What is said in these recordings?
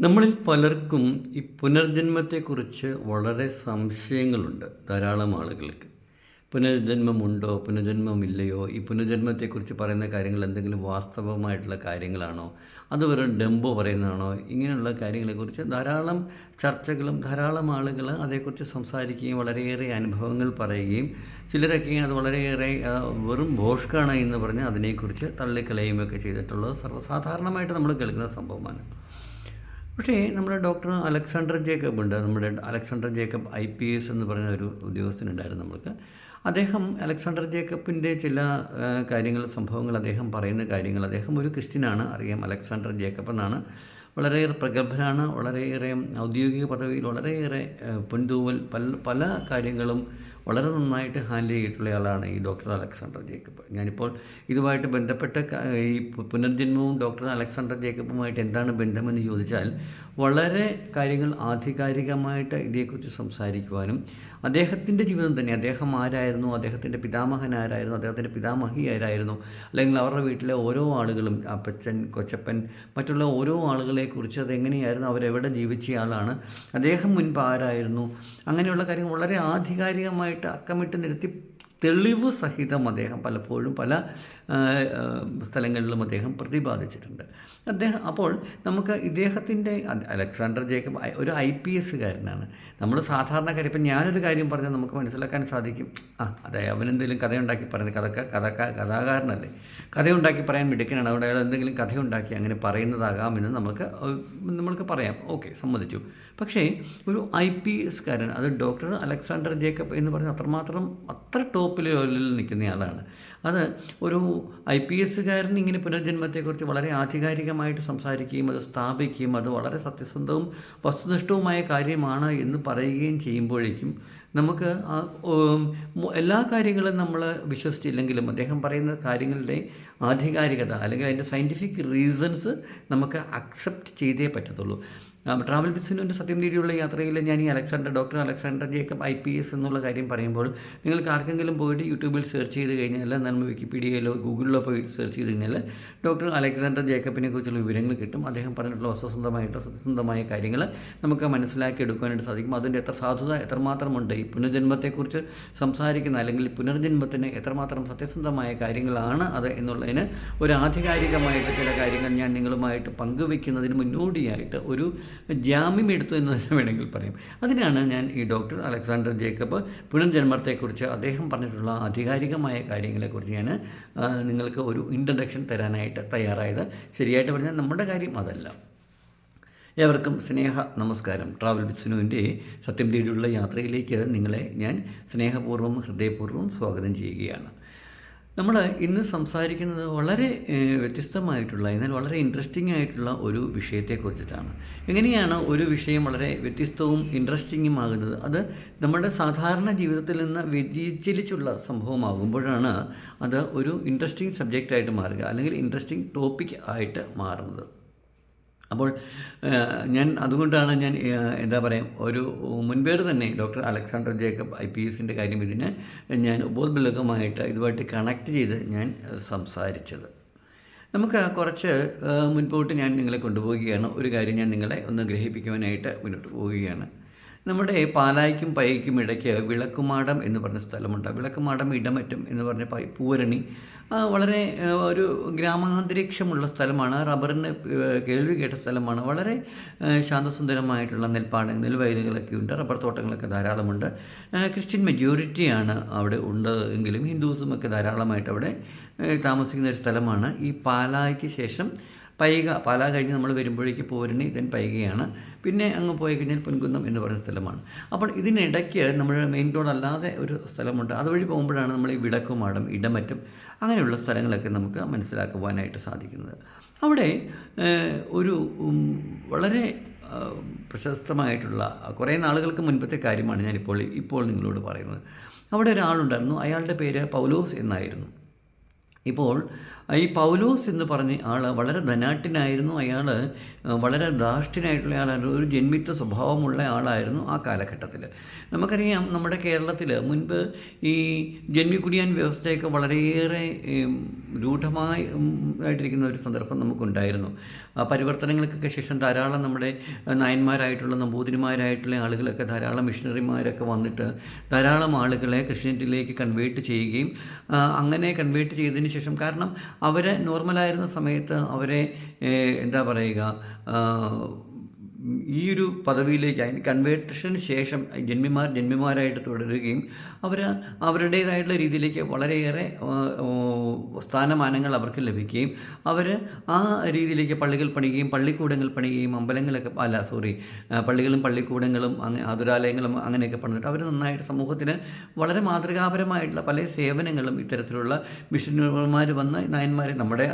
നമ്മളിൽ പലർക്കും ഈ പുനർജന്മത്തെക്കുറിച്ച് വളരെ സംശയങ്ങളുണ്ട്. ധാരാളം ആളുകൾക്ക് പുനർജന്മമുണ്ടോ, പുനർജന്മമില്ലയോ, ഈ പുനർജന്മത്തെക്കുറിച്ച് പറയുന്ന കാര്യങ്ങൾ എന്തെങ്കിലും വാസ്തവമായിട്ടുള്ള കാര്യങ്ങളാണോ, അത് വെറും ഡംബോ പറയുന്നതാണോ, ഇങ്ങനെയുള്ള കാര്യങ്ങളെക്കുറിച്ച് ധാരാളം ചർച്ചകളും ധാരാളം ആളുകൾ അതേക്കുറിച്ച് സംസാരിക്കുകയും വളരെയേറെ അനുഭവങ്ങൾ പറയുകയും ചിലരൊക്കെ അത് വളരെയേറെ വെറും ഭോഷ്കാണ് എന്ന് പറഞ്ഞ് അതിനെക്കുറിച്ച് തള്ളിക്കളയുകയൊക്കെ ചെയ്തിട്ടുള്ളത് സർവ്വസാധാരണമായിട്ട് നമ്മൾ കേൾക്കുന്ന സംഭവമാണ്. പക്ഷേ നമ്മുടെ ഡോക്ടർ അലക്സാണ്ടർ ജേക്കബ് ഉണ്ട്. നമ്മുടെ അലക്സാണ്ടർ ജേക്കബ് IPS എന്ന് പറയുന്ന ഒരു ഉദ്യോഗസ്ഥനുണ്ടായിരുന്നു നമ്മൾക്ക്. അദ്ദേഹം അലക്സാണ്ടർ ജേക്കബിൻ്റെ ചില കാര്യങ്ങൾ, സംഭവങ്ങൾ, അദ്ദേഹം പറയുന്ന കാര്യങ്ങൾ, അദ്ദേഹം ഒരു ക്രിസ്ത്യനാണ്, അറിയാം. അലക്സാണ്ടർ ജേക്കബ് എന്നാണ്. വളരെയേറെ പ്രഗത്ഭനാണ്. വളരെയേറെ ഔദ്യോഗിക പദവിയിൽ വളരെയേറെ പൊൻതൂവൽ പല കാര്യങ്ങളും വളരെ നന്നായിട്ട് ഹാൻഡിൽ ചെയ്തിട്ടുള്ള ആളാണ് ഈ ഡോക്ടർ അലക്സാണ്ടർ ജേക്കബ്. ഞാനിപ്പോൾ ഇതുമായിട്ട് ബന്ധപ്പെട്ട ഈ പുനർജന്മവും ഡോക്ടർ അലക്സാണ്ടർ ജേക്കബുമായിട്ട് എന്താണ് ബന്ധമെന്ന് ചോദിച്ചാൽ, വളരെ കാര്യങ്ങൾ ആധികാരികമായിട്ട് ഇതേക്കുറിച്ച് സംസാരിക്കുവാനും അദ്ദേഹത്തിൻ്റെ ജീവിതം തന്നെ, അദ്ദേഹം ആരായിരുന്നു, അദ്ദേഹത്തിൻ്റെ പിതാമഹൻ ആരായിരുന്നു, അദ്ദേഹത്തിൻ്റെ പിതാമഹി ആരായിരുന്നു, അല്ലെങ്കിൽ അവരുടെ വീട്ടിലെ ഓരോ ആളുകളും, അപ്പച്ചൻ, കൊച്ചപ്പൻ, മറ്റുള്ള ഓരോ ആളുകളെക്കുറിച്ച് അതെങ്ങനെയായിരുന്നു, അവരെവിടെ ജീവിച്ച ആളാണ്, അദ്ദേഹം മുൻപ് ആരായിരുന്നു, അങ്ങനെയുള്ള കാര്യങ്ങൾ വളരെ ആധികാരികമായിട്ട് അക്കമിട്ട് നിരത്തി തെളിവ് സഹിതം അദ്ദേഹം പലപ്പോഴും പല സ്ഥലങ്ങളിലും അദ്ദേഹം പ്രതിപാദിച്ചിട്ടുണ്ട്. അപ്പോൾ നമുക്ക് ഇദ്ദേഹത്തിൻ്റെ, അലക്സാണ്ടർ ജേക്കബ് ഒരു IPSകാരനാണ്. നമ്മൾ സാധാരണക്കാർ, ഇപ്പം ഞാനൊരു കാര്യം പറഞ്ഞാൽ നമുക്ക് മനസ്സിലാക്കാൻ സാധിക്കും, അതെ അവനെന്തെങ്കിലും കഥയുണ്ടാക്കി പറയുന്നത്, കഥാകാരനല്ലേ, കഥയുണ്ടാക്കി പറയാൻ മിടുക്കനാണ്, അവിടെ അയാൾ എന്തെങ്കിലും കഥയുണ്ടാക്കി അങ്ങനെ പറയുന്നതാകാമെന്ന് നമ്മൾക്ക് പറയാം. ഓക്കെ, സമ്മതിച്ചു. പക്ഷേ ഒരു IPSകാരൻ, അത് ഡോക്ടർ അലക്സാണ്ടർ ജേക്കബ് എന്ന് പറഞ്ഞാൽ അത്ര ടോപ്പ് ലെവലിൽ നിൽക്കുന്നയാളാണ്. അത് ഒരു IPSകാരൻ ഇങ്ങനെ പുനർജന്മത്തെക്കുറിച്ച് വളരെ ആധികാരികമായിട്ട് സംസാരിക്കുകയും അത് സ്ഥാപിക്കുകയും അത് വളരെ സത്യസന്ധവും വസ്തുനിഷ്ഠവുമായ കാര്യമാണ് എന്ന് പറയുകയും ചെയ്യുമ്പോഴേക്കും നമുക്ക് എല്ലാ കാര്യങ്ങളും നമ്മൾ വിശ്വസിച്ചില്ലെങ്കിലും അദ്ദേഹം പറയുന്ന കാര്യങ്ങളുടെ ആധികാരികത അല്ലെങ്കിൽ അതിൻ്റെ സയൻറ്റിഫിക് റീസൺസ് നമുക്ക് അക്സെപ്റ്റ് ചെയ്തേ പറ്റത്തുള്ളൂ. ട്രാവൽ വിത്ത് സിനുവിൻ്റെ സത്യം തേടിയുള്ള യാത്രയിൽ ഞാൻ ഈ ഡോക്ടർ അലക്സാണ്ടർ ജേക്കബ് IPS എന്നുള്ള കാര്യം പറയുമ്പോൾ നിങ്ങൾക്ക് ആർക്കെങ്കിലും പോയിട്ട് യൂട്യൂബിൽ സെർച്ച് ചെയ്ത് കഴിഞ്ഞാൽ, നമ്മൾ വിക്കിപീഡിയയിലോ ഗൂഗിളിലോ പോയി സെർച്ച് ചെയ്ത് കഴിഞ്ഞാൽ ഡോക്ടർ അലക്സാണ്ടർ ജേക്കബിനെ കുറിച്ചുള്ള വിവരങ്ങൾ കിട്ടും. അദ്ദേഹം പറഞ്ഞിട്ടുള്ള സത്യസന്ധമായ കാര്യങ്ങൾ നമുക്ക് മനസ്സിലാക്കി എടുക്കാനായിട്ട് സാധിക്കും. അതിൻ്റെ സാധുത എത്രമാത്രമുണ്ട്, ഈ പുനർജന്മത്തെക്കുറിച്ച് സംസാരിക്കുന്ന അല്ലെങ്കിൽ പുനർജന്മത്തിന് എത്രമാത്രം സത്യസന്ധമായ കാര്യങ്ങളാണ് അത് എന്നുള്ളതിന് ഒരു ആധികാരികമായിട്ട് ചില കാര്യങ്ങൾ ഞാൻ നിങ്ങളുമായിട്ട് പങ്കുവയ്ക്കുന്നതിന് മുന്നോടിയായിട്ട് ഒരു ജാമ്യം എടുത്തു എന്ന് തന്നെ വേണമെങ്കിൽ പറയും. അതിനാണ് ഞാൻ ഈ ഡോക്ടർ അലക്സാണ്ടർ ജേക്കബ് പുനർജന്മത്തെക്കുറിച്ച് അദ്ദേഹം പറഞ്ഞിട്ടുള്ള ആധികാരികമായ കാര്യങ്ങളെക്കുറിച്ച് ഞാൻ നിങ്ങൾക്ക് ഒരു ഇൻട്രഡക്ഷൻ തരാനായിട്ട് തയ്യാറായത്. ശരിയായിട്ട് പറഞ്ഞാൽ നമ്മുടെ കാര്യം അതല്ല. ഏവർക്കും സ്നേഹ നമസ്കാരം. ട്രാവൽ വിത്ത് സിനുവിൻ്റെ സത്യം തേടിയുള്ള യാത്രയിലേക്ക് നിങ്ങളെ ഞാൻ സ്നേഹപൂർവ്വം ഹൃദയപൂർവ്വം സ്വാഗതം ചെയ്യുകയാണ്. നമ്മൾ ഇന്ന് സംസാരിക്കുന്നത് വളരെ വ്യത്യസ്തമായിട്ടുള്ള, എന്നാൽ വളരെ ഇൻട്രസ്റ്റിംഗ് ആയിട്ടുള്ള ഒരു വിഷയത്തെക്കുറിച്ചിട്ടാണ്. എങ്ങനെയാണ് ഒരു വിഷയം വളരെ വ്യത്യസ്തവും ഇൻട്രസ്റ്റിങ്ങും ആകുന്നത്? അത് നമ്മുടെ സാധാരണ ജീവിതത്തിൽ നിന്ന് വ്യതിചലിച്ചുള്ള സംഭവമാകുമ്പോഴാണ് അത് ഒരു ഇൻട്രസ്റ്റിംഗ് സബ്ജക്റ്റായിട്ട് മാറുക, അല്ലെങ്കിൽ ഇൻട്രസ്റ്റിംഗ് ടോപ്പിക് ആയിട്ട് മാറുന്നത്. അപ്പോൾ അതുകൊണ്ടാണ് ഞാൻ എന്താ പറയുക, ഒരു മുൻപേർ തന്നെ ഡോക്ടർ അലക്സാണ്ടർ ജേക്കബ് IPSൻ്റെ കാര്യം ഇതിന് ഞാൻ ഉപോത്ബലകമായിട്ട് ഇതുമായിട്ട് കണക്ട് ചെയ്ത് ഞാൻ സംസാരിച്ചത്. നമുക്ക് കുറച്ച് മുൻപോട്ട് ഞാൻ നിങ്ങളെ കൊണ്ടുപോവുകയാണ്. ഒരു കാര്യം ഞാൻ നിങ്ങളെ ഒന്ന് ഗ്രഹിപ്പിക്കുവാനായിട്ട് മുന്നോട്ട് പോവുകയാണ്. നമ്മുടെ പാലായ്ക്കും പയ്യയ്ക്കും ഇടയ്ക്ക് വിളക്കുമാടം എന്ന് പറഞ്ഞ സ്ഥലമുണ്ട്. വിളക്കുമാടം, ഇടമറ്റം എന്ന് പറഞ്ഞ പൂരണി വളരെ ഒരു ഗ്രാമാന്തരീക്ഷമുള്ള സ്ഥലമാണ്. റബ്ബറിന് കേൾവി കേട്ട സ്ഥലമാണ്. വളരെ ശാന്തസുന്ദരമായിട്ടുള്ള നെൽവയലുകളൊക്കെ ഉണ്ട്. റബ്ബർ തോട്ടങ്ങളൊക്കെ ധാരാളമുണ്ട്. ക്രിസ്ത്യൻ മെജോറിറ്റിയാണ് അവിടെ ഉള്ളത് എങ്കിലും ഹിന്ദുസുമൊക്കെ ധാരാളമായിട്ട് അവിടെ താമസിക്കുന്ന ഒരു സ്ഥലമാണ്. ഈ പാലായ്ക്ക് ശേഷം പാലാ കഴിഞ്ഞ് നമ്മൾ വരുമ്പോഴേക്ക് പൂരണി, ദെൻ പൈകയാണ്, പിന്നെ അങ്ങ് പോയി കഴിഞ്ഞാൽ പൊൻകുന്നം എന്ന് പറയുന്ന സ്ഥലമാണ്. അപ്പോൾ ഇതിനിടയ്ക്ക് നമ്മൾ മെയിൻ റോഡ് അല്ലാതെ ഒരു സ്ഥലമുണ്ട്. അതുവഴി പോകുമ്പോഴാണ് നമ്മൾ ഈ വിളക്കുമാടം, ഇടമറ്റം അങ്ങനെയുള്ള സ്ഥലങ്ങളൊക്കെ നമുക്ക് മനസ്സിലാക്കുവാനായിട്ട് സാധിക്കുന്നത്. അവിടെ ഒരു വളരെ പ്രശസ്തമായിട്ടുള്ള, കുറേ നാളുകൾക്ക് മുൻപത്തെ കാര്യമാണ് ഞാനിപ്പോൾ നിങ്ങളോട് പറയുന്നത്. അവിടെ ഒരാളുണ്ടായിരുന്നു. അയാളുടെ പേര് പൗലോസ് എന്നായിരുന്നു. ഇപ്പോൾ ഈ പൗലോസ് എന്ന് പറഞ്ഞ ആൾ വളരെ ധനാഢ്യനായിരുന്നു. അയാൾ വളരെ ധാർഷ്ട്യനായിട്ടുള്ള ആളായിരുന്നു. ഒരു ജന്മിത്വ സ്വഭാവമുള്ള ആളായിരുന്നു ആ കാലഘട്ടത്തിൽ. നമുക്കറിയാം നമ്മുടെ കേരളത്തിൽ മുൻപ് ഈ ജന്മിക്കുടിയാൻ വ്യവസ്ഥയൊക്കെ വളരെയേറെ രൂഢമായി ആയിട്ടിരിക്കുന്ന ഒരു സന്ദർഭം നമുക്കുണ്ടായിരുന്നു. പരിവർത്തനങ്ങൾക്കൊക്കെ ശേഷം ധാരാളം നമ്മുടെ നായന്മാരായിട്ടുള്ള നമ്പൂതിരിമാരായിട്ടുള്ള ആളുകളൊക്കെ ധാരാളം മിഷണറിമാരൊക്കെ വന്നിട്ട് ധാരാളം ആളുകളെ ക്രിസ്ത്യാനിറ്റിയിലേക്ക് കൺവേർട്ട് ചെയ്യുകയും അങ്ങനെ കൺവേർട്ട് ചെയ്തതിന് ശേഷം, കാരണം അവർ നോർമലായിരുന്ന സമയത്ത് അവരെ എന്താ പറയുക, ഈ ഒരു പദവിയിലേക്ക് അതിന് കൺവേർഷന് ശേഷം ജന്മിമാരായിട്ട് തുടരുകയും അവർ അവരുടേതായിട്ടുള്ള രീതിയിലേക്ക് വളരെയേറെ സ്ഥാനമാനങ്ങൾ അവർക്ക് ലഭിക്കുകയും അവർ ആ രീതിയിലേക്ക് പള്ളികൾ പണിയുകയും പള്ളിക്കൂടങ്ങൾ പണിയുകയും അമ്പലങ്ങളൊക്കെ പള്ളികളും പള്ളിക്കൂടങ്ങളും ആതുരാലയങ്ങളും അങ്ങനെയൊക്കെ പണിതിട്ട് അവർ നന്നായിട്ട് സമൂഹത്തിന് വളരെ മാതൃകാപരമായിട്ടുള്ള പല സേവനങ്ങളും ഇത്തരത്തിലുള്ള മിഷനറിമാർ വന്ന നായന്മാരെ നമ്മുടെ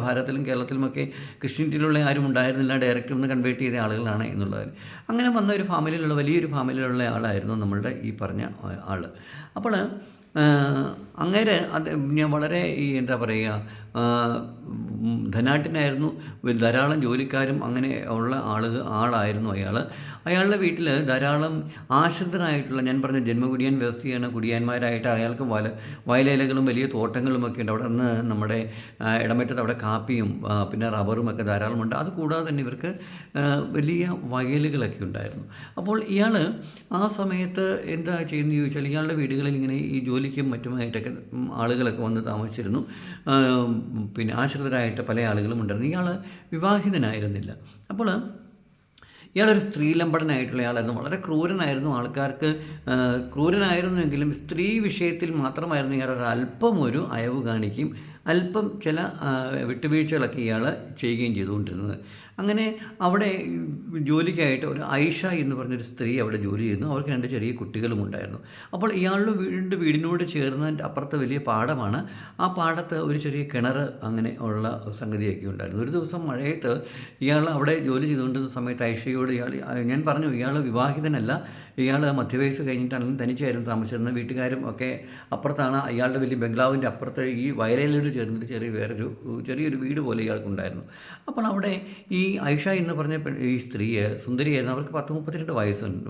ഭാരതത്തിലും കേരളത്തിലുമൊക്കെ ക്രിസ്ത്യനിറ്റിയിലുള്ള ആരും ഉണ്ടായിരുന്നില്ല. ഡയറക്റ്റ് ഒന്ന് കൺവേർട്ട് ചെയ്ത ആളുകളാണ് എന്നുള്ളത്. അങ്ങനെ വന്ന ഒരു ഫാമിലിയിലുള്ള വലിയൊരു ഫാമിലിയിലുള്ള ആളായിരുന്നു നമ്മളുടെ ഈ പറഞ്ഞ ആൾ. അപ്പോൾ അങ്ങേര് ഞാൻ വളരെ എന്താ പറയുക, ധനാഢ്യനായിരുന്നു. ധാരാളം ജോലിക്കാരും അങ്ങനെ ഉള്ള ആളായിരുന്നു അയാൾ. അയാളുടെ വീട്ടിൽ ധാരാളം ആശ്രിതരായിട്ടുള്ള, ഞാൻ പറഞ്ഞ ജന്മകുടിയാൻ വ്യവസ്ഥയാണ്, കുടിയാന്മാരായിട്ട് അയാൾക്ക് വയലേലകളും വലിയ തോട്ടങ്ങളുമൊക്കെ ഉണ്ട്. അവിടെ നിന്ന് നമ്മുടെ ഇടമറ്റത്ത് അവിടെ കാപ്പിയും പിന്നെ റബ്ബറും ഒക്കെ ധാരാളമുണ്ട്. അതുകൂടാതെ തന്നെ ഇവർക്ക് വലിയ വയലുകളൊക്കെ ഉണ്ടായിരുന്നു. അപ്പോൾ ഇയാൾ ആ സമയത്ത് എന്താ ചെയ്യുന്നത് ചോദിച്ചാൽ, ഇയാളുടെ വീടുകളിൽ ഇങ്ങനെ ഈ ജോലിക്കും മറ്റുമായിട്ടൊക്കെ ആളുകളൊക്കെ വന്ന് താമസിച്ചിരുന്നു. പിന്നെ ആശ്രിതരായിട്ട് പല ആളുകളും ഉണ്ടായിരുന്നു. ഇയാൾ വിവാഹിതനായിരുന്നില്ല. അപ്പോൾ ഇയാളൊരു സ്ത്രീലമ്പടനായിട്ടുള്ള ആളായിരുന്നു. വളരെ ക്രൂരനായിരുന്നു. ആൾക്കാർക്ക് ക്രൂരനായിരുന്നുവെങ്കിലും സ്ത്രീ വിഷയത്തിൽ മാത്രമായിരുന്നു ഇയാൾ അല്പം ഒരു അയവ് കാണിക്കുകയും അല്പം ചില വിട്ടുവീഴ്ചകളൊക്കെ ഇയാൾ ചെയ്യുകയും ചെയ്തുകൊണ്ടിരുന്നത്. അങ്ങനെ അവിടെ ജോലിക്കായിട്ട് ഒരു ഐഷ എന്ന് പറഞ്ഞൊരു സ്ത്രീ അവിടെ ജോലി ചെയ്യുന്നു. അവർക്ക് 2 ചെറിയ കുട്ടികളും ഉണ്ടായിരുന്നു. അപ്പോൾ ഇയാളുടെ വീടിനോട് ചേർന്നതിൻ്റെ അപ്പുറത്ത് വലിയ പാടമാണ്. ആ പാടത്ത് ഒരു ചെറിയ കിണർ അങ്ങനെ ഉള്ള സംഗതിയൊക്കെ ഉണ്ടായിരുന്നു. ഒരു ദിവസം മഴയത്ത് ഇയാൾ അവിടെ ജോലി ചെയ്തുകൊണ്ടിരുന്ന സമയത്ത് ഐഷയോട് ഞാൻ പറഞ്ഞു, ഇയാൾ വിവാഹിതനല്ല, ഇയാൾ മധ്യവയസ്സ് കഴിഞ്ഞിട്ടാണെങ്കിലും തനിച്ചായിരുന്നു താമസിച്ചിരുന്നത്. വീട്ടുകാരും ഒക്കെ അപ്പുറത്താണ്. ഇയാളുടെ വലിയ ബംഗ്ലാവിൻ്റെ അപ്പുറത്ത് ഈ വയലേലോട് ചേർന്നിട്ട് ചെറിയൊരു വീട് പോലെ ഇയാൾക്കുണ്ടായിരുന്നു. അപ്പോൾ അവിടെ ഈ ഐഷ എന്ന് പറഞ്ഞ ഈ സ്ത്രീയെ സുന്ദരിയായിരുന്നു. അവർക്ക് 32 വയസ്സുണ്ട്.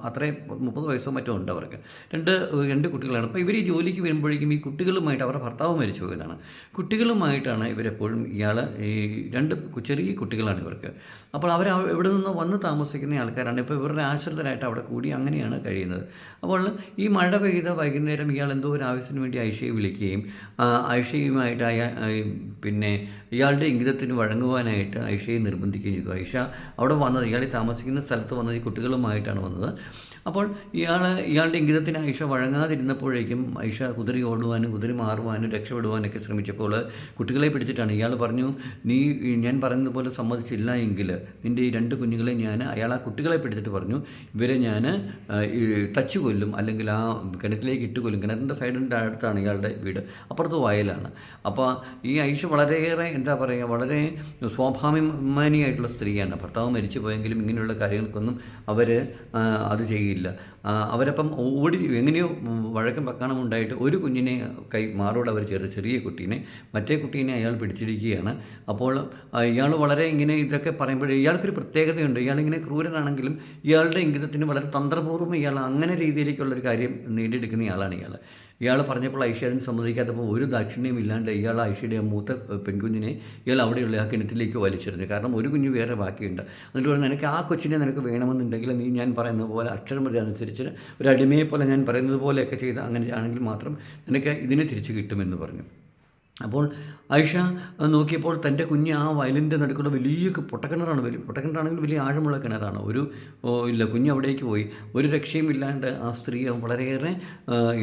അത്രയും 30 വയസ്സോ മറ്റോ ഉണ്ട് അവർക്ക്. രണ്ട് കുട്ടികളാണ്. അപ്പോൾ ഇവർ ഈ ജോലിക്ക് വരുമ്പോഴേക്കും ഈ കുട്ടികളുമായിട്ട്, അവരുടെ ഭർത്താവ് മരിച്ചു പോയതാണ്, കുട്ടികളുമായിട്ടാണ് ഇവരെപ്പോഴും ഈ 2 ചെറിയ കുട്ടികളാണ് ഇവർക്ക്. അപ്പോൾ അവർ ഇവിടെ നിന്ന് വന്ന് താമസിക്കുന്ന ആൾക്കാരാണ്. ഇപ്പോൾ ഇവരുടെ ആശ്രിതരായിട്ട് അവിടെ കൂടി അങ്ങനെയാണ് കഴിയുന്നത്. അപ്പോൾ ഈ മഴ പെയ്ത വൈകുന്നേരം ഇയാൾ എന്തോ ഒരു ആവശ്യത്തിന് വേണ്ടി ഐഷയെ വിളിക്കുകയും ഐഷയുമായിട്ട് പിന്നെ ഇയാളുടെ ഇംഗിതത്തിന് വഴങ്ങുവാനായിട്ട് ഐഷയെ നിർബന്ധിക്കുകയും ചെയ്തു. ഐഷ അവിടെ വന്നത്, ഇയാൾ താമസിക്കുന്ന സ്ഥലത്ത് വന്നത് ഈ കുട്ടികളുമായിട്ടാണ് വന്നത്. അപ്പോൾ ഇയാളുടെ ഇംഗിതത്തിന് ഐഷ വഴങ്ങാതിരുന്നപ്പോഴേക്കും ഐഷ കുതിരി ഓടുവാനും കുതിരി മാറുവാനും രക്ഷപ്പെടുവാനൊക്കെ ശ്രമിച്ചപ്പോൾ കുട്ടികളെ പിടിച്ചിട്ടാണ്. ഇയാൾ പറഞ്ഞു, ഞാൻ പറയുന്നത് പോലെ സമ്മതിച്ചില്ല എങ്കിൽ നിൻ്റെ ഈ 2 കുഞ്ഞുങ്ങളെ അയാൾ ആ കുട്ടികളെ പിടിച്ചിട്ട് പറഞ്ഞു, ഇവരെ ഞാൻ തച്ചു കൊല്ലും, അല്ലെങ്കിൽ ആ കിണറ്റിലേക്ക് ഇട്ട് കൊല്ലും. കിണറ്റിൻ്റെ സൈഡിൻ്റെ അടുത്താണ് ഇയാളുടെ വീട്, അപ്പുറത്ത് വയലാണ്. അപ്പോൾ ഈ ഐഷ വളരെയേറെ എന്താ പറയുക, വളരെ സ്വാഭാവികമാനിയായിട്ടുള്ള സ്ത്രീയാണ്. ഭർത്താവ് മരിച്ചു പോയെങ്കിലും ഇങ്ങനെയുള്ള കാര്യങ്ങൾക്കൊന്നും അവർ അത് ചെയ്യില്ല. അവരപ്പം എങ്ങനെയോ വഴക്കം പക്കാണം ഉണ്ടായിട്ട് ഒരു കുഞ്ഞിനെ മാറോട് അവർ ചേർത്ത്, ചെറിയ കുട്ടീനെ, മറ്റേ കുട്ടീനെ അയാൾ പിടിച്ചിരിക്കുകയാണ്. അപ്പോൾ ഇയാൾ വളരെ ഇങ്ങനെ ഇതൊക്കെ പറയുമ്പോൾ ഇയാൾക്കൊരു പ്രത്യേകതയുണ്ട്. ഇയാളിങ്ങനെ ക്രൂരനാണെങ്കിലും ഇയാളുടെ ഇംഗിതത്തിന് വളരെ തന്ത്രപൂർവ്വം ഇയാൾ അങ്ങനെ രീതിയിലേക്കുള്ളൊരു കാര്യം നേടിയെടുക്കുന്ന ആളാണ് ഇയാൾ പറഞ്ഞപ്പോൾ ഐഷ അതിന് സമ്മതിക്കാത്തപ്പോൾ ഒരു ദാക്ഷിണ്യം ഇല്ലാണ്ട് ഇയാൾ ഐഷയുടെ മൂത്ത പെൺകുഞ്ഞിനെ ഇയാൾ അവിടെയുള്ള ആ കിണറ്റിലേക്ക് വലിച്ചെറിഞ്ഞു. കാരണം ഒരു കുഞ്ഞ് വേറെ ബാക്കിയുണ്ട്. എന്നിട്ട് പറഞ്ഞു, നിനക്ക് ആ കൊച്ചിനെ നിനക്ക് വേണമെന്നുണ്ടെങ്കിൽ നീ ഞാൻ പറയുന്നത് പോലെ അക്ഷരമതി അനുസരിച്ച് ഒരു അടിമയെ പോലെ ഞാൻ പറയുന്നത് പോലെയൊക്കെ ചെയ്ത് അങ്ങനെ ആണെങ്കിൽ മാത്രം നിനക്ക് ഇതിനെ തിരിച്ചു കിട്ടുമെന്ന് പറഞ്ഞു. അപ്പോൾ ഐഷ നോക്കിയപ്പോൾ തൻ്റെ കുഞ്ഞ് ആ വയലിൻ്റെ നടുക്കുള്ള വലിയ പൊട്ടക്കിണറാണെങ്കിൽ വലിയ ആഴമുള്ള കിണറാണ്. ഇല്ല, കുഞ്ഞ് അവിടേക്ക് പോയി. ഒരു രക്ഷയും ഇല്ലാണ്ട് ആ സ്ത്രീ വളരെയേറെ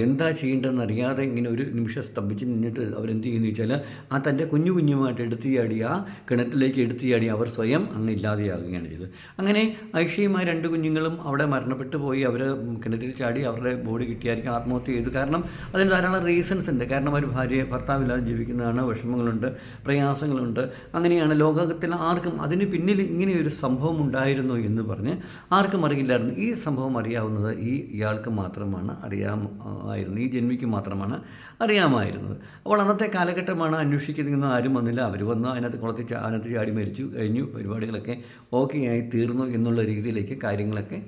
എന്താ ചെയ്യേണ്ടതെന്ന് അറിയാതെ ഇങ്ങനെ ഒരു നിമിഷം സ്തംഭിച്ച് നിന്നിട്ട് അവരെന്ത് ചെയ്യുന്നു വെച്ചാൽ ആ തൻ്റെ കുഞ്ഞുമായിട്ട് എടുത്തിയാടി ആ കിണറ്റിലേക്ക് എടുത്തിയാടി അവർ സ്വയം അങ്ങ് ഇല്ലാതെയാകുകയാണ് ചെയ്തത്. അങ്ങനെ ഐഷയും ആ 2 കുഞ്ഞുങ്ങളും അവിടെ മരണപ്പെട്ടു പോയി. അവർ കിണറ്റിൽ ചാടി അവരുടെ ബോഡി കിട്ടിയായിരിക്കും ആത്മഹത്യ ചെയ്തു. കാരണം അതിന് ധാരാളം റീസൺസ് ഉണ്ട്. കാരണം അവർ ഭർത്താവില്ലാതെ ജീവിക്കുന്നു, അനുഭവിക്കുന്നതാണ്, വിഷമങ്ങളുണ്ട്, പ്രയാസങ്ങളുണ്ട്. അങ്ങനെയാണ് ലോകത്തിൽ ആർക്കും അതിന് പിന്നിൽ ഇങ്ങനെയൊരു സംഭവം ഉണ്ടായിരുന്നു എന്ന് പറഞ്ഞ് ആർക്കും അറിയില്ലായിരുന്നു. ഈ സംഭവം അറിയാവുന്നത് ഇയാൾക്ക് മാത്രമാണ് അറിയാമായിരുന്നു, ഈ ജന്മിക്ക് മാത്രമാണ് അറിയാമായിരുന്നത്. അപ്പോൾ അന്നത്തെ കാലഘട്ടമാണ്, അന്വേഷിക്കുന്ന ആരും വന്നില്ല. അവർ വന്ന് അതിനകത്ത് ചാടി മരിച്ചു കഴിഞ്ഞു, പരിപാടികളൊക്കെ ഓക്കെ ആയി തീർന്നു എന്നുള്ള രീതിയിലേക്ക് കാര്യങ്ങളൊക്കെ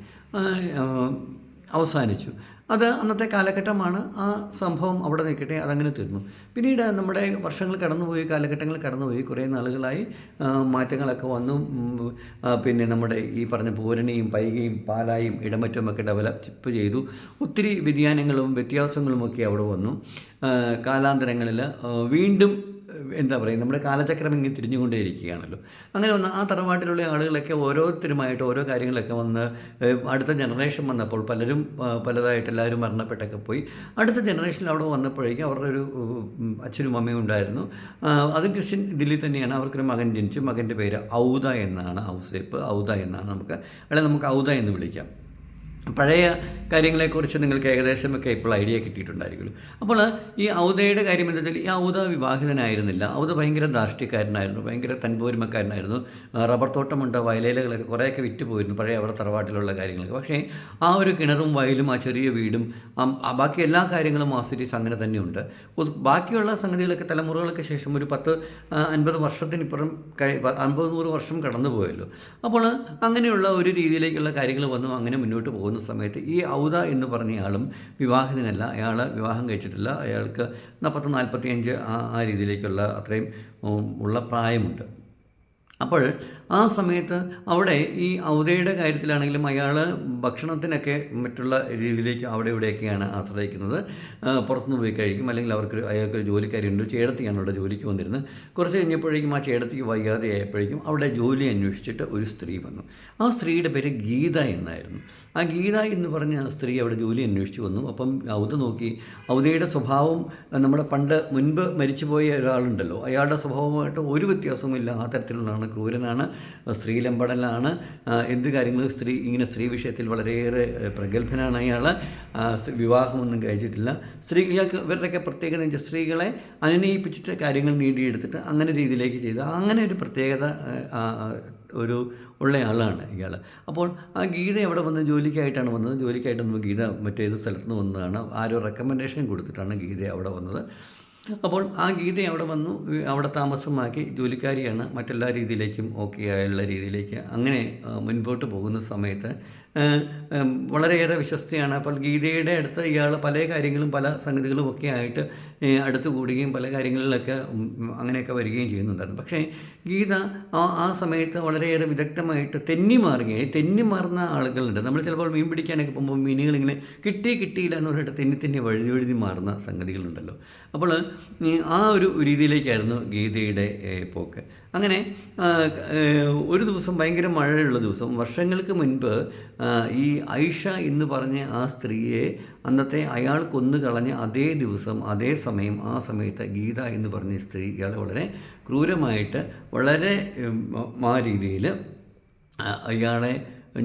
അവസാനിച്ചു. അത് അന്നത്തെ കാലഘട്ടമാണ്. ആ സംഭവം അവിടെ നിൽക്കട്ടെ, അതങ്ങനെ തീർന്നു. പിന്നീട് നമ്മുടെ വർഷങ്ങൾ കടന്നുപോയി, കാലഘട്ടങ്ങൾ കടന്നുപോയി, കുറേ നാളുകളായി മാറ്റങ്ങളൊക്കെ വന്നു. പിന്നെ നമ്മുടെ ഈ പറഞ്ഞ പൂരണിയും പൈകയും പാലായും ഇടമറ്റുമൊക്കെ ഡെവലപ്പ് ചെയ്തു. ഒത്തിരി വ്യതിയാനങ്ങളും വ്യത്യാസങ്ങളുമൊക്കെ അവിടെ വന്നു. കാലാന്തരങ്ങളിൽ വീണ്ടും എന്താ പറയുക, നമ്മുടെ കാലചക്രം ഇങ്ങനെ തിരിഞ്ഞുകൊണ്ടേയിരിക്കുകയാണല്ലോ. അങ്ങനെ വന്ന് ആ തറവാട്ടിലുള്ള ആളുകളൊക്കെ ഓരോരുത്തരുമായിട്ട് ഓരോ കാര്യങ്ങളൊക്കെ വന്ന് അടുത്ത ജനറേഷൻ വന്നപ്പോൾ പലരും പലതായിട്ട് എല്ലാവരും മരണപ്പെട്ടൊക്കെ പോയി. അടുത്ത ജനറേഷനിൽ അവിടെ വന്നപ്പോഴേക്കും അവരുടെ ഒരു അച്ഛനും അമ്മയും ഉണ്ടായിരുന്നു. അതും ക്രിസ്ത്യൻ ഇതിൽ തന്നെയാണ്. അവർക്കൊരു മകൻ ജനിച്ചു. മകൻ്റെ പേര് ഔദ എന്നാണ്, ഔസേപ്പ് ഔദ എന്നാണ്. നമുക്ക് ഔദ എന്ന് വിളിക്കാം. പഴയ കാര്യങ്ങളെക്കുറിച്ച് നിങ്ങൾക്ക് ഏകദേശമൊക്കെ ഇപ്പോൾ ഐഡിയ കിട്ടിയിട്ടുണ്ടായിരിക്കുമല്ലോ. അപ്പോൾ ഈ ഔദയുടെ കാര്യം എന്താ വെച്ചാൽ, ഈ ഔദ വിവാഹിതനായിരുന്നില്ല. ഔദ ഭയങ്കര ധാർഷ്ട്യക്കാരനായിരുന്നു, ഭയങ്കര തൻപോരിമക്കാരനായിരുന്നു. റബ്ബർ തോട്ടമുണ്ട്, വയലേലകളൊക്കെ കുറേയൊക്കെ വിറ്റ് പോയിരുന്നു പഴയ അവരുടെ തറവാട്ടിലുള്ള കാര്യങ്ങളൊക്കെ. പക്ഷേ ആ ഒരു കിണറും വയലും ആ ചെറിയ വീടും ബാക്കി എല്ലാ കാര്യങ്ങളും ആസ്വദിച്ച് അങ്ങനെ തന്നെയുണ്ട്. ബാക്കിയുള്ള സംഗതികളൊക്കെ തലമുറകൾക്ക് ശേഷം ഒരു 10-50 വർഷത്തിനിപ്പുറം 50-100 വർഷം കടന്നു പോയല്ലോ. അപ്പോൾ അങ്ങനെയുള്ള ഒരു രീതിയിലേക്കുള്ള കാര്യങ്ങൾ വന്നു. അങ്ങനെ മുന്നോട്ട് പോകുന്ന സമയത്ത് ഈ ഔദ എന്ന് പറഞ്ഞയാളും വിവാഹിതനല്ല, അയാൾ വിവാഹം കഴിച്ചിട്ടില്ല. അയാൾക്ക് 40-45 ആ രീതിയിലേക്കുള്ള അത്രയും ഉള്ള പ്രായമുണ്ട്. അപ്പോൾ ആ സമയത്ത് അവിടെ ഈ ഔദയുടെ കാര്യത്തിലാണെങ്കിലും അയാൾ ഭക്ഷണത്തിനൊക്കെ മറ്റുള്ള രീതിയിലേക്ക് അവിടെ ഇവിടെയൊക്കെയാണ് ആശ്രയിക്കുന്നത്. പുറത്തുനിന്ന് പോയി കഴിക്കും, അല്ലെങ്കിൽ അയാൾക്ക് ജോലിക്കാരുണ്ട്. ചേടത്തിയാണ് അവിടെ ജോലിക്ക് വന്നിരുന്നത്. കുറച്ച് കഴിഞ്ഞപ്പോഴേക്കും ആ ചേടത്തിക്ക് വയ്യാതെ ആയപ്പോഴേക്കും അവിടെ ജോലി അന്വേഷിച്ചിട്ട് ഒരു സ്ത്രീ വന്നു. ആ സ്ത്രീയുടെ പേര് ഗീത എന്നായിരുന്നു. ആ ഗീത എന്ന് പറഞ്ഞ സ്ത്രീ അവിടെ ജോലി അന്വേഷിച്ച് വന്നു. അപ്പം ഔദ നോക്കി, ഔദയുടെ സ്വഭാവം നമ്മുടെ മുൻപ് മരിച്ചുപോയ ഒരാളുണ്ടല്ലോ, അയാളുടെ സ്വഭാവമായിട്ട് ഒരു വ്യത്യാസവുമില്ല. ആ തരത്തിലുള്ളതാണ്, ക്രൂരനാണ്, സ്ത്രീലമ്പടലാണ്, എന്ത് കാര്യങ്ങളും ഇങ്ങനെ സ്ത്രീ വിഷയത്തിൽ വളരെയേറെ പ്രഗത്ഭനാണ് അയാൾ. വിവാഹമൊന്നും കഴിച്ചിട്ടില്ല. ഇവരുടെയൊക്കെ പ്രത്യേകത വെച്ചാൽ സ്ത്രീകളെ അനുനയിപ്പിച്ചിട്ട് കാര്യങ്ങൾ നേടിയെടുത്തിട്ട് അങ്ങനെ രീതിയിലേക്ക് ചെയ്ത് അങ്ങനെ ഒരു പ്രത്യേകത ഉള്ളയാളാണ് ഇയാൾ. അപ്പോൾ ആ ഗീത അവിടെ വന്ന് ജോലിക്കായിട്ടാണ് വന്നത്. ജോലിക്കായിട്ട് വന്നപ്പോൾ ഗീത മറ്റേത് സ്ഥലത്ത് നിന്ന് വന്നതാണ്. ആരോ റെക്കമെൻഡേഷൻ കൊടുത്തിട്ടാണ് ഗീത അവിടെ വന്നത്. അപ്പോൾ ആ ഗീത അവിടെ വന്നു, അവിടെ താമസമാക്കി. ജോലിക്കാരിയാണ്, മറ്റെല്ലാ രീതിയിലേക്കും ഓക്കെ ആയുള്ള രീതിയിലേക്ക് അങ്ങനെ മുൻപോട്ട് പോകുന്ന സമയത്ത് വളരെയേറെ വിശ്വസ്തയാണ്. അപ്പോൾ ഗീതയുടെ അടുത്ത് ഇയാൾ പല കാര്യങ്ങളും പല സംഗതികളും ഒക്കെ ആയിട്ട് അടുത്ത് കൂടുകയും പല കാര്യങ്ങളിലൊക്കെ അങ്ങനെയൊക്കെ വരികയും ചെയ്യുന്നുണ്ടായിരുന്നു. പക്ഷേ ഗീത ആ സമയത്ത് വളരെയേറെ വിദഗ്ധമായിട്ട് തെന്നി മാറുന്ന ആളുകളുണ്ട്. നമ്മൾ ചിലപ്പോൾ മീൻ പിടിക്കാനൊക്കെ പോകുമ്പോൾ മീനുകളിങ്ങനെ കിട്ടിയില്ല എന്ന് പറഞ്ഞിട്ട് തെന്നി വഴുതി മാറുന്ന സംഗതികളുണ്ടല്ലോ. അപ്പോൾ ആ ഒരു രീതിയിലേക്കായിരുന്നു ഗീതയുടെ പോക്ക്. അങ്ങനെ ഒരു ദിവസം ഭയങ്കര മഴയുള്ള ദിവസം, വർഷങ്ങൾക്ക് മുൻപ് ഈ ഐഷ എന്ന് പറഞ്ഞ ആ സ്ത്രീയെ അന്നത്തെ അയാൾ കൊന്നു കളഞ്ഞ അതേ ദിവസം അതേ സമയം ആ സമയത്ത് ഗീത എന്ന് പറഞ്ഞ സ്ത്രീ ഇയാളെ വളരെ ക്രൂരമായിട്ട് വളരെ രീതിയിൽ അയാളെ,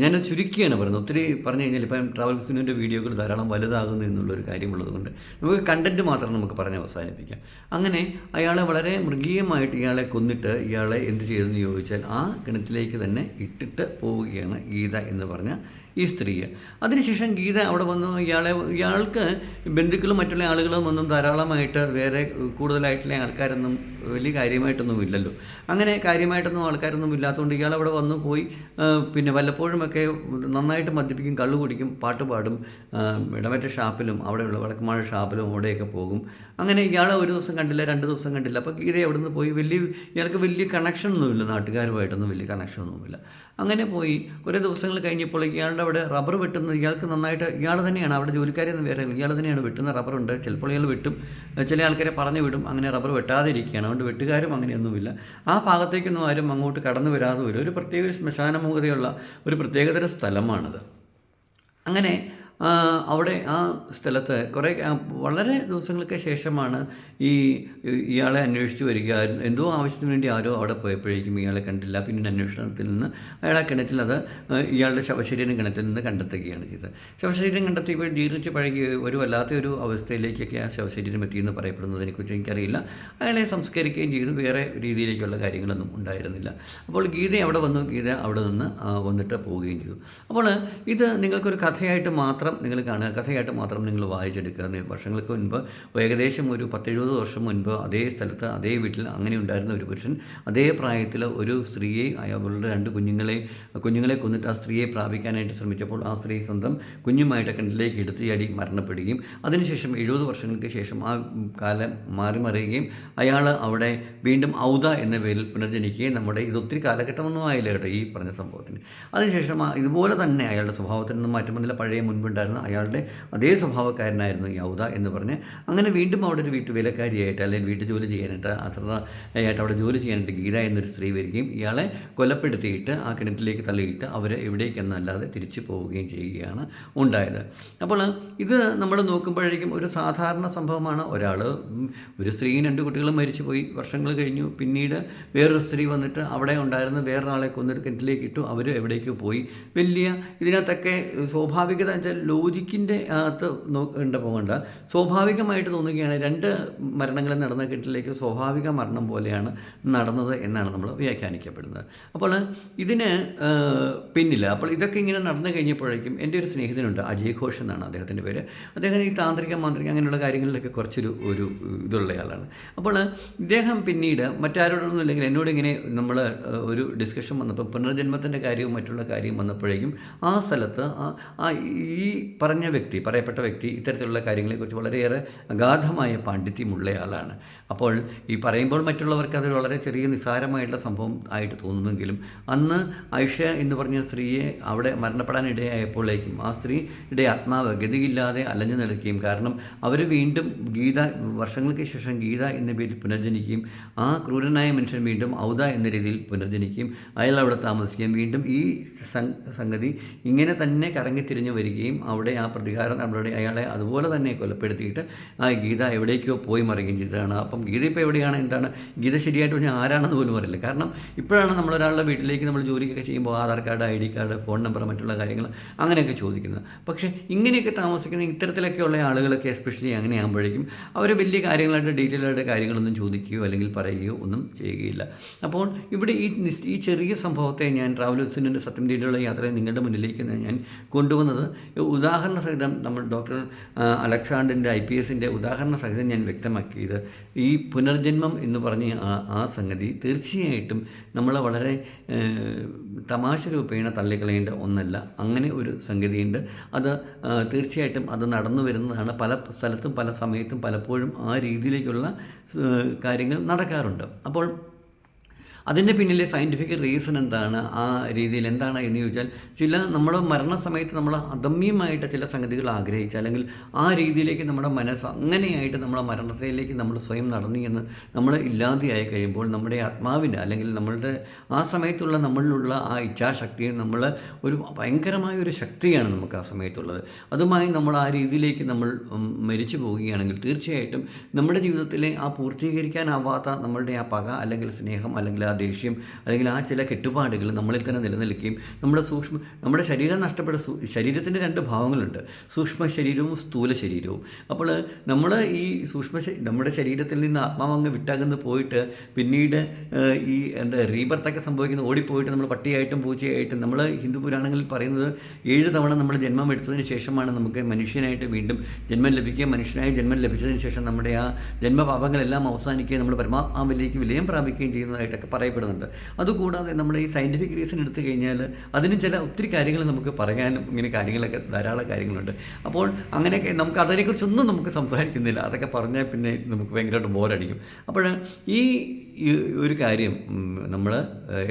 ഞാൻ ചുരുക്കിയാണ് പറയുന്നത്, ഒത്തിരി പറഞ്ഞു കഴിഞ്ഞാൽ ഇപ്പം ട്രാവൽ ബിസിനസിൻ്റെ വീഡിയോകൾ ധാരാളം വലുതാകുന്നു എന്നുള്ളൊരു കാര്യമുള്ളത് കൊണ്ട് നമുക്ക് കണ്ടൻറ്റ് മാത്രം നമുക്ക് പറഞ്ഞ് അവസാനിപ്പിക്കാം. അങ്ങനെ അയാളെ വളരെ മൃഗീയമായിട്ട് ഇയാളെ കൊന്നിട്ട് ഇയാളെ എന്ത് ചെയ്തെന്ന് ചോദിച്ചാൽ ആ കിണറ്റിലേക്ക് തന്നെ ഇട്ടിട്ട് പോവുകയാണ് ഗീത എന്ന് പറഞ്ഞ ഈ സ്ത്രീ. അതിനുശേഷം ഗീത അവിടെ വന്നു. ഇയാൾക്ക് ബന്ധുക്കളും മറ്റുള്ള ആളുകളും ഒന്നും ധാരാളമായിട്ട് വേറെ കൂടുതലായിട്ടുള്ള ആൾക്കാരൊന്നും വലിയ കാര്യമായിട്ടൊന്നും ഇല്ലല്ലോ. അങ്ങനെ കാര്യമായിട്ടൊന്നും ആൾക്കാരൊന്നും ഇല്ലാത്തതുകൊണ്ട് ഇയാൾ അവിടെ വന്നു പോയി. പിന്നെ വല്ലപ്പോഴുമൊക്കെ നന്നായിട്ട് മദ്യപിക്കും, കള്ളു കുടിക്കും, പാട്ട് പാടും, ഇടമറ്റ ഷാപ്പിലും അവിടെയുള്ള വടക്കുമാഴ ഷാപ്പിലും അവിടെയൊക്കെ പോകും. അങ്ങനെ ഇയാളെ ഒരു ദിവസം കണ്ടില്ല, 2 ദിവസം കണ്ടില്ല. അപ്പോൾ ഗീത അവിടെ നിന്ന് പോയി. ഇയാൾക്ക് വലിയ കണക്ഷനൊന്നുമില്ല, നാട്ടുകാരുമായിട്ടൊന്നും വലിയ കണക്ഷനൊന്നുമില്ല. അങ്ങനെ പോയി കുറേ ദിവസങ്ങൾ കഴിഞ്ഞപ്പോൾ ഇയാളുടെ അവിടെ റബ്ബർ വെട്ടുന്നത് ഇയാൾക്ക് നന്നായിട്ട്, ഇയാൾ തന്നെയാണ് അവിടെ ജോലിക്കാരെയൊന്നും വേറെ ഇയാൾ തന്നെയാണ് വെട്ടുന്ന. റബ്ബറുണ്ട്, ചിലപ്പോൾ ഇയാൾ വെട്ടും, ചില ആൾക്കാരെ പറഞ്ഞു വിടും. അങ്ങനെ റബ്ബർ വെട്ടാതെ ഇരിക്കുകയാണ്. അതുകൊണ്ട് വെട്ടുകാരും അങ്ങനെയൊന്നുമില്ല. ആ ഭാഗത്തേക്കൊന്നും ആരും അങ്ങോട്ട് കടന്നു വരാതെ വരും. ഒരു പ്രത്യേക ശ്മശാനമൂകതയുള്ള ഒരു പ്രത്യേകതര സ്ഥലമാണത്. അങ്ങനെ അവിടെ ആ സ്ഥലത്ത് വളരെ ദിവസങ്ങൾക്ക് ശേഷമാണ് ഈ ഇയാളെ അന്വേഷിച്ച് വരിക, എന്തോ ആവശ്യത്തിന് വേണ്ടി ആരോ അവിടെ പോയപ്പോഴേക്കും ഇയാളെ കണ്ടില്ല. പിന്നീട് അന്വേഷണത്തിൽ നിന്ന് അയാളെ കിണറ്റിൽ ഇയാളുടെ ശവശരീരം കിണറ്റിൽ നിന്ന് കണ്ടെത്തുകയാണ് ചെയ്തത്. ശവശരീരം കണ്ടെത്തിയപ്പോൾ ജീർണിച്ച് പഴകി ഒരു വല്ലാത്തൊരു അവസ്ഥയിലേക്കൊക്കെ ആ ശവശരീരം എത്തിയെന്ന് പറയപ്പെടുന്നതിനെക്കുറിച്ച് എനിക്കറിയില്ല. അയാളെ സംസ്കരിക്കുകയും ചെയ്തു. വേറെ രീതിയിലേക്കുള്ള കാര്യങ്ങളൊന്നും ഉണ്ടായിരുന്നില്ല. അപ്പോൾ ഗീത അവിടെ വന്നു. ഗീത അവിടെ നിന്ന് വന്നിട്ട് പോവുകയും ചെയ്തു. അപ്പോൾ ഇത് നിങ്ങൾക്കൊരു കഥയായിട്ട് മാത്രം നിങ്ങൾ കാണുക, കഥയായിട്ട് മാത്രം നിങ്ങൾ വായിച്ചെടുക്കുക. വർഷങ്ങൾക്ക് മുൻപ്, ഏകദേശം ഒരു 10-70 വർഷം മുൻപ് അതേ സ്ഥലത്ത് അതേ വീട്ടിൽ അങ്ങനെ ഉണ്ടായിരുന്ന ഒരു പുരുഷൻ അതേ പ്രായത്തിൽ ഒരു സ്ത്രീയെ, അവളുടെ 2 കുഞ്ഞുങ്ങളെ കൊന്നിട്ട് ആ സ്ത്രീയെ പ്രാപിക്കാനായിട്ട് ശ്രമിച്ചപ്പോൾ ആ സ്ത്രീ സ്വന്തം കുഞ്ഞുമായിട്ട് കിണറ്റിലേക്ക് എടുത്തിയാടി മരണപ്പെടുകയും അതിനുശേഷം 70 വർഷങ്ങൾക്ക് ശേഷം ആ കാലം മാറിമറിയുകയും അയാൾ അവിടെ വീണ്ടും ഔദ എന്ന പേരിൽ പുനർജനിക്കുകയും നമ്മുടെ ഇതൊത്തിരി കാലഘട്ടമൊന്നും ആയില്ല കേട്ടോ ഈ പറഞ്ഞ സംഭവത്തിന്. അതിനുശേഷം ഇതുപോലെ തന്നെ അയാളുടെ സ്വഭാവത്തിൽ നിന്നും മാറ്റം വന്നില്ല. പഴയ മുൻപുണ്ടായിരുന്ന അയാളുടെ അതേ സ്വഭാവക്കാരനായിരുന്നു ഈ ഔദ എന്ന് പറഞ്ഞ് അങ്ങനെ വീണ്ടും അവിടെ ഒരു വീട്ടുവേലക്കാരിയായിട്ട് അല്ലെങ്കിൽ വീട്ടു ജോലി ചെയ്യാനായിട്ട് അശ്രദ്ധയായിട്ട് അവിടെ ജോലി ചെയ്യാനായിട്ട് ഗീത എന്നൊരു സ്ത്രീ വരികയും ഇയാളെ കൊലപ്പെടുത്തിയിട്ട് ആ കിണറ്റിലേക്ക് തള്ളിയിട്ട് അവർ എവിടേക്കെന്നല്ലാതെ തിരിച്ചു പോവുകയും ചെയ്യുകയാണ് ഉണ്ടായത്. അപ്പോൾ ഇത് നമ്മൾ നോക്കുമ്പോഴേക്കും ഒരു സാധാരണ സംഭവമാണ്. ഒരു സ്ത്രീയും 2 കുട്ടികളും മരിച്ചുപോയി, വർഷങ്ങൾ കഴിഞ്ഞു. പിന്നീട് വേറൊരു സ്ത്രീ വന്നിട്ട് അവിടെ ഉണ്ടായിരുന്ന വേറൊരാളെ കൊന്നിട്ട് കിണറ്റിലേക്ക് ഇട്ടു, അവർ എവിടേക്കോ പോയി. ഇതിനകത്തൊക്കെ സ്വാഭാവികത വെച്ചാൽ ലോജിക്കിൻ്റെ അകത്ത് പോകേണ്ട, സ്വാഭാവികമായിട്ട് തോന്നുകയാണ് 2 മരണങ്ങൾ നടന്ന കിണറ്റിലേക്ക് സ്വാഭാവിക മരണം പോലെയാണ് നടന്നത് എന്നാണ് നമ്മൾ വ്യാഖ്യാനിക്കപ്പെടുന്നത്. അപ്പോൾ ഇതിന് പിന്നിൽ അപ്പോൾ ഇതൊക്കെ ഇങ്ങനെ നടന്നു കഴിഞ്ഞപ്പോഴേക്കും എൻ്റെ ഒരു സ്നേഹിതനുണ്ട്, അജയ് ഘോഷ് എന്നാണ് അദ്ദേഹത്തിൻ്റെ പേര്. അദ്ദേഹം ഈ താന്ത്രിക അങ്ങനെയുള്ള കാര്യങ്ങളിലൊക്കെ കുറച്ചൊരു ഇതുള്ള ആളാണ്. അപ്പോൾ ഇദ്ദേഹം പിന്നീട് മറ്റാരോടൊന്നും ഇല്ലെങ്കിൽ എന്നോടിങ്ങനെ നമ്മൾ ഒരു ഡിസ്കഷൻ വന്നപ്പോൾ പുനർജന്മത്തിൻ്റെ കാര്യവും മറ്റുള്ള കാര്യം വന്നപ്പോഴേക്കും ആ സ്ഥലത്ത് ഈ പറയപ്പെട്ട വ്യക്തി ഇത്തരത്തിലുള്ള കാര്യങ്ങളെക്കുറിച്ച് വളരെയേറെ അഗാധമായ പാണ്ഡിത്യമുള്ളയാളാണ്. അപ്പോൾ ഈ പറയുമ്പോൾ മറ്റുള്ളവർക്ക് അത് വളരെ ചെറിയ നിസ്സാരമായിട്ടുള്ള സംഭവം ആയിട്ട് തോന്നുമെങ്കിലും അന്ന് ഐഷ എന്ന് പറഞ്ഞ സ്ത്രീയെ അവിടെ മരണപ്പെടാനിടയായപ്പോഴേക്കും ആ സ്ത്രീയുടെ ആത്മാവ് ഗതിയില്ലാതെ അലഞ്ഞു നടക്കുകയും, കാരണം അവർ വീണ്ടും വർഷങ്ങൾക്ക് ശേഷം ഗീത എന്ന പേരിൽ പുനർജനിക്കുകയും ആ ക്രൂരനായ മനുഷ്യൻ വീണ്ടും ഔദ എന്ന രീതിയിൽ പുനർജനിക്കുകയും അയാൾ അവിടെ താമസിക്കുകയും വീണ്ടും ഈ സംഗതി ഇങ്ങനെ തന്നെ കറങ്ങിത്തിരിഞ്ഞു വരികയും അവിടെ ആ പ്രതികാരം നമ്മളുടെ അയാളെ അതുപോലെ തന്നെ കൊലപ്പെടുത്തിയിട്ട് ആ ഗീത എവിടേക്കോ പോയി മറിയുകയും ചെയ്തതാണ്. അപ്പം ഗീത ഇപ്പോൾ എവിടെയാണ്, എന്താണ് ഗീത ശരിയായിട്ട് പറഞ്ഞാൽ ആരാണെന്ന് പോലും അറിയില്ല. കാരണം ഇപ്പോഴാണ് നമ്മളൊരാളുടെ വീട്ടിലേക്ക് നമ്മൾ ജോലിയൊക്കെ ചെയ്യുമ്പോൾ Aadhaar card, ID card, phone number, മറ്റുള്ള കാര്യങ്ങൾ അങ്ങനെയൊക്കെ ചോദിക്കുന്നത്. പക്ഷേ ഇങ്ങനെയൊക്കെ താമസിക്കുന്ന ഇത്തരത്തിലൊക്കെയുള്ള ആളുകളൊക്കെ എസ്പെഷ്യലി അങ്ങനെ ആകുമ്പോഴേക്കും അവർ വലിയ കാര്യങ്ങളായിട്ട് ഡീറ്റെയിൽ ആയിട്ട് കാര്യങ്ങളൊന്നും ചോദിക്കുകയോ അല്ലെങ്കിൽ പറയുകയോ ഒന്നും ചെയ്യുകയില്ല. അപ്പോൾ ഇവിടെ ഈ ചെറിയ സംഭവത്തെ ഞാൻ ട്രാവൽ വിസിൻ്റെ സത്യം തേടിയുള്ള യാത്രയെ നിങ്ങളുടെ മുന്നിലേക്ക് ഞാൻ കൊണ്ടുവന്നത് ഉദാഹരണ സഹിതം നമ്മൾ ഡോക്ടർ അലക്സാണ്ടറിൻ്റെ IPSൻ്റെ ഉദാഹരണ സഹിതം ഞാൻ വ്യക്തമാക്കിയത് ഈ പുനർജന്മം എന്ന് പറഞ്ഞ ആ സംഗതി തീർച്ചയായിട്ടും നമ്മളെ വളരെ തമാശ രൂപേണ തള്ളിക്കളയേണ്ട ഒന്നല്ല. അങ്ങനെ ഒരു സംഗതിയുണ്ട്. അത് തീർച്ചയായിട്ടും അത് നടന്നു വരുന്നതാണ്. പല സ്ഥലത്തും പല സമയത്തും പലപ്പോഴും ആ രീതിയിലേക്കുള്ള കാര്യങ്ങൾ നടക്കാറുണ്ട്. അപ്പോൾ അതിൻ്റെ പിന്നിലെ സയൻറ്റിഫിക് റീസൺ എന്താണ്, ആ രീതിയിൽ എന്താണ് എന്ന് ചോദിച്ചാൽ, നമ്മൾ മരണസമയത്ത് നമ്മൾ അദമ്യമായിട്ട് ചില സംഗതികൾ ആഗ്രഹിച്ച് അല്ലെങ്കിൽ ആ രീതിയിലേക്ക് നമ്മുടെ മനസ്സ് അങ്ങനെയായിട്ട് നമ്മളെ മരണത്തിലേക്ക് നമ്മൾ സ്വയം നടന്നു എന്ന് നമ്മൾ ഇല്ലാതെയായി കഴിയുമ്പോൾ നമ്മുടെ ആത്മാവിൻ്റെ അല്ലെങ്കിൽ നമ്മളുടെ ആ സമയത്തുള്ള നമ്മളിലുള്ള ആ ഇച്ഛാശക്തിയും നമ്മൾ ഒരു ഭയങ്കരമായ ഒരു ശക്തിയാണ് നമുക്ക് ആ സമയത്തുള്ളത്. അതുമായി നമ്മൾ ആ രീതിയിലേക്ക് നമ്മൾ മരിച്ചു പോവുകയാണെങ്കിൽ തീർച്ചയായിട്ടും നമ്മുടെ ജീവിതത്തിലെ ആ പൂർത്തീകരിക്കാനാവാത്ത നമ്മളുടെ ആ പക അല്ലെങ്കിൽ സ്നേഹം അല്ലെങ്കിൽ ആ ദേഷ്യം അല്ലെങ്കിൽ ആ ചില കെട്ടുപാടുകൾ നമ്മളിൽ തന്നെ നിലനിൽക്കുകയും നമ്മുടെ ശരീരം ശരീരത്തിൻ്റെ 2 ഭാഗങ്ങളുണ്ട്, സൂക്ഷ്മ ശരീരവും സ്ഥൂല ശരീരവും. അപ്പോൾ നമ്മൾ ഈ നമ്മുടെ ശരീരത്തിൽ നിന്ന് ആത്മാവങ്ങ് വിട്ടകന്ന് പോയിട്ട് പിന്നീട് ഈ റീബർത്തൊക്കെ സംഭവിക്കുന്ന ഓടിപ്പോയിട്ട് നമ്മൾ പട്ടിയായിട്ടും പൂച്ചയായിട്ടും, നമ്മൾ ഹിന്ദു പുരാണങ്ങളിൽ പറയുന്നത് 7 തവണ നമ്മൾ ജന്മം എടുത്തതിന് ശേഷമാണ് നമുക്ക് മനുഷ്യനായിട്ട് വീണ്ടും ജന്മം ലഭിക്കുക. മനുഷ്യനായി ജന്മം ലഭിച്ചതിന് ശേഷം നമ്മുടെ ആ ജന്മപാപങ്ങളെല്ലാം അവസാനിക്കുകയും നമ്മൾ പരമാത്മാവിലേക്ക് വിലയം പ്രാപിക്കുകയും ചെയ്യുന്നതായിട്ടൊക്കെ പറയപ്പെടുന്നുണ്ട്. അതുകൂടാതെ നമ്മൾ ഈ സയൻറ്റിഫിക് റീസൺ എടുത്തു കഴിഞ്ഞാൽ അതിന് ഒത്തിരി കാര്യങ്ങൾ നമുക്ക് പറയാനും ഇങ്ങനെ കാര്യങ്ങളൊക്കെ ധാരാളം കാര്യങ്ങളുണ്ട്. അപ്പോൾ അങ്ങനെയൊക്കെ നമുക്ക് അതിനെക്കുറിച്ചൊന്നും നമുക്ക് സംസാരിക്കുന്നില്ല. അതൊക്കെ പറഞ്ഞാൽ പിന്നെ നമുക്ക് ഭയങ്കരമായിട്ട് ബോറടിക്കും. അപ്പോൾ ഈ ഒരു കാര്യം നമ്മൾ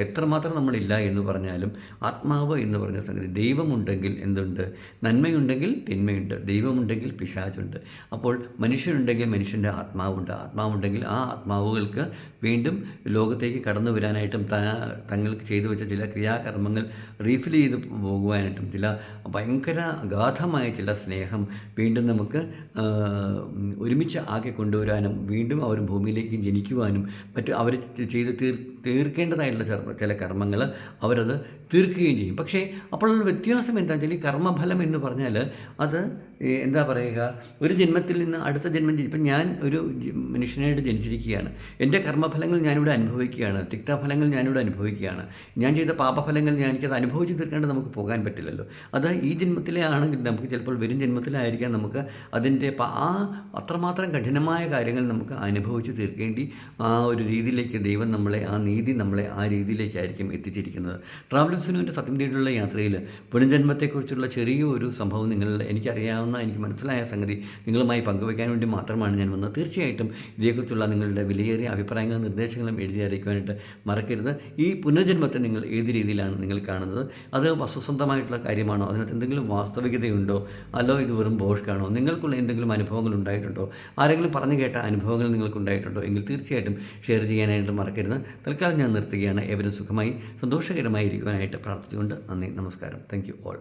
എത്രമാത്രം നമ്മളില്ല എന്ന് പറഞ്ഞാലും ആത്മാവ് എന്ന് പറഞ്ഞ സംഗതി, ദൈവമുണ്ടെങ്കിൽ എന്തുണ്ട്, നന്മയുണ്ടെങ്കിൽ തിന്മയുണ്ട്, ദൈവമുണ്ടെങ്കിൽ പിശാചുണ്ട്. അപ്പോൾ മനുഷ്യനുണ്ടെങ്കിൽ മനുഷ്യൻ്റെ ആത്മാവുണ്ട്, ആത്മാവുണ്ടെങ്കിൽ ആ ആത്മാവുകൾക്ക് വീണ്ടും ലോകത്തേക്ക് കടന്നു കടന്നു വരാനായിട്ടും തങ്ങൾക്ക് ചെയ്തു വെച്ച ചില ക്രിയാകർമ്മങ്ങൾ റീഫിൽ ചെയ്ത് പോകുവാനായിട്ടും ചില ഭയങ്കര അഗാധമായ ചില സ്നേഹം വീണ്ടും നമുക്ക് ഒരുമിച്ച് ആക്കി കൊണ്ടുവരാനും വീണ്ടും അവർ ഭൂമിയിലേക്ക് ജനിക്കുവാനും അവർ ചെയ്ത് തീർക്കേണ്ടതായിട്ടുള്ള ചില കർമ്മങ്ങൾ അവരത് തീർക്കുകയും ചെയ്യും. പക്ഷേ അപ്പോഴുള്ള വ്യത്യാസം എന്താ വെച്ചാൽ ഈ കർമ്മഫലം എന്ന് പറഞ്ഞാൽ അത് എന്താ പറയുക, ഒരു ജന്മത്തിൽ നിന്ന് അടുത്ത ജന്മം ഇപ്പം ഞാൻ ഒരു മനുഷ്യനായിട്ട് ജനിച്ചിരിക്കുകയാണ്. എൻ്റെ കർമ്മഫലങ്ങൾ ഞാനിവിടെ അനുഭവിക്കുകയാണ്, തിക്തഫലങ്ങൾ ഞാനിവിടെ അനുഭവിക്കുകയാണ്. ഞാൻ ചെയ്ത പാപഫലങ്ങൾ എനിക്കത് അനുഭവിച്ച് തീർക്കാണ്ട് നമുക്ക് പോകാൻ പറ്റില്ലല്ലോ. അത് ഈ ജന്മത്തിലെ ആണെങ്കിൽ നമുക്ക് ചിലപ്പോൾ വരും ജന്മത്തിലായിരിക്കാം നമുക്ക് അതിൻ്റെ അത്രമാത്രം കഠിനമായ കാര്യങ്ങൾ നമുക്ക് അനുഭവിച്ച് തീർക്കേണ്ടി ആ ഒരു രീതിയിലേക്ക് ദൈവം നമ്മളെ, ആ നീതി നമ്മളെ ആ രീതിയിലേക്കായിരിക്കും എത്തിച്ചിരിക്കുന്നത്. ട്രാവലേഴ്സിനുവിൻ്റെ സത്യം തേടിയുള്ള യാത്രയിൽ പുനർജന്മത്തെക്കുറിച്ചുള്ള ചെറിയൊരു സംഭവം എനിക്കറിയാവുന്ന, എനിക്ക് മനസ്സിലായ സംഗതി നിങ്ങളുമായി പങ്കുവയ്ക്കാൻ വേണ്ടി മാത്രമാണ് ഞാൻ വന്നത്. തീർച്ചയായിട്ടും ഇതേക്കുറിച്ചുള്ള നിങ്ങളുടെ വിലയേറിയ അഭിപ്രായങ്ങളും നിർദ്ദേശങ്ങളും എഴുതി അറിയിക്കുവാനായിട്ട് മറക്കരുത്. ഈ പുനർജന്മത്തെ നിങ്ങൾ ഏത് രീതിയിലാണ് നിങ്ങൾ കാണുന്നത്? അത് വസ്തുസന്ധമായിട്ടുള്ള കാര്യമാണോ? അതിനകത്ത് എന്തെങ്കിലും വാസ്തവികതയുണ്ടോ? അല്ലോ ഇത് വെറും ബോഷ്കാണോ? നിങ്ങൾക്കുള്ള എന്തെങ്കിലും അനുഭവങ്ങൾ ഉണ്ടായിട്ടുണ്ടോ? ആരെങ്കിലും പറഞ്ഞു കേട്ട അനുഭവങ്ങൾ നിങ്ങൾക്കുണ്ടായിട്ടുണ്ടോ എങ്കിൽ തീർച്ചയായിട്ടും ഷെയർ ചെയ്യാനായിട്ട് മറക്കരുത്. തൽക്കാലം ഞാൻ നിർത്തുകയാണ്. ഏവരും സുഖമായി സന്തോഷകരമായി ഇരിക്കുവാനായിട്ട് പ്രാർത്ഥിച്ചുകൊണ്ട് നന്ദി, നമസ്കാരം. Thank you all.